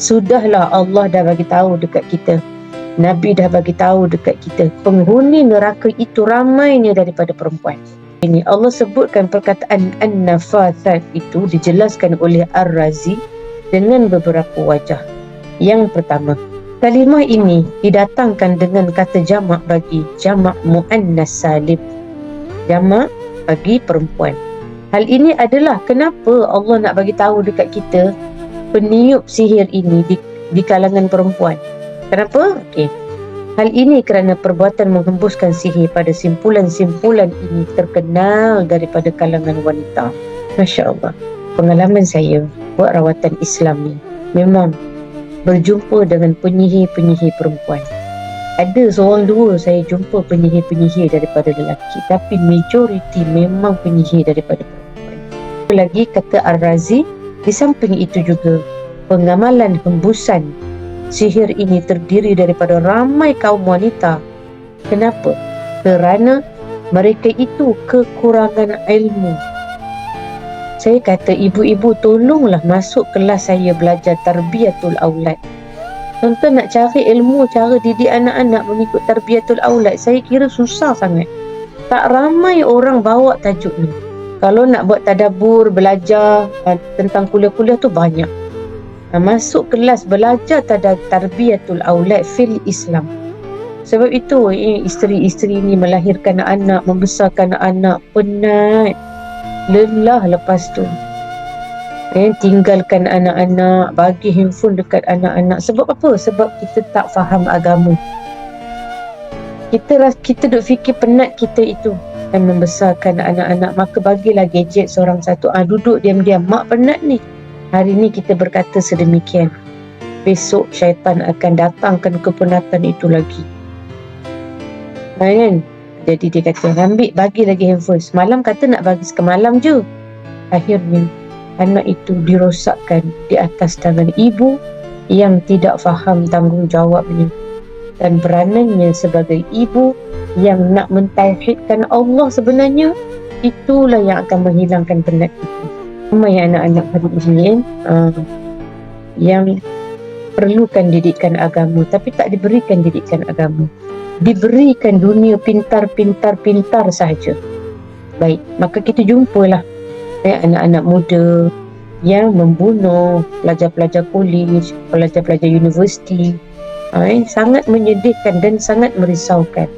Sudahlah, Allah dah bagi tahu dekat kita, Nabi dah bagi tahu dekat kita, penghuni neraka itu ramainya daripada perempuan. Ini Allah sebutkan perkataan an-nafathat itu dijelaskan oleh Ar-Razi dengan beberapa wajah. Yang pertama, kalimah ini didatangkan dengan kata jamak bagi jamak muannas salim, jamak bagi perempuan. Hal ini adalah kenapa Allah nak bagi tahu dekat kita peniup sihir ini di kalangan perempuan. Kenapa? Okey. Hal ini kerana perbuatan menghembuskan sihir pada simpulan-simpulan ini terkenal daripada kalangan wanita. Masya Allah. Pengalaman saya buat rawatan Islam ni, memang berjumpa dengan penyihir-penyihir perempuan. Ada seorang dua saya jumpa penyihir-penyihir daripada lelaki, tapi majoriti memang penyihir daripada perempuan. Lagi kata Ar-Razi, di samping itu juga pengamalan hembusan sihir ini terdiri daripada ramai kaum wanita. Kenapa? Kerana mereka itu kekurangan ilmu. Saya kata, ibu-ibu tolonglah masuk kelas saya belajar tarbiyatul aulad. Tuan-tuan nak cari ilmu cara didik anak-anak mengikut tarbiyatul aulad, saya kira susah sangat. Tak ramai orang bawa tajuk ni. Kalau nak buat tadabbur, belajar tentang kuliah-kuliah tu banyak. Masuk kelas belajar tarbiyatul aulad fil Islam. Sebab itu isteri-isteri ni melahirkan anak, membesarkan anak, penat, lelah lepas tu. Tinggalkan anak-anak, bagi handphone dekat anak-anak. Sebab apa? Sebab kita tak faham agama. Kita duk fikir penat kita itu dan membesarkan anak-anak, maka bagilah gadget seorang satu. Duduk diam-diam, mak penat ni. Hari ni kita berkata sedemikian, besok syaitan akan datangkan kepenatan itu lagi. Kan? Jadi dia kata, ambil bagi lagi handphone. Semalam kata nak bagi semalam je. Akhirnya anak itu dirosakkan di atas tangan ibu yang tidak faham tanggungjawabnya dan peranannya sebagai ibu yang nak mentauhidkan Allah sebenarnya. Itulah yang akan menghilangkan penat itu. Ramai anak-anak hari ini yang perlukan didikan agama tapi tak diberikan didikan agama. Diberikan dunia pintar sahaja. Baik, maka kita jumpalah anak-anak muda yang membunuh pelajar-pelajar kolej, pelajar-pelajar universiti. Sangat menyedihkan dan sangat merisaukan.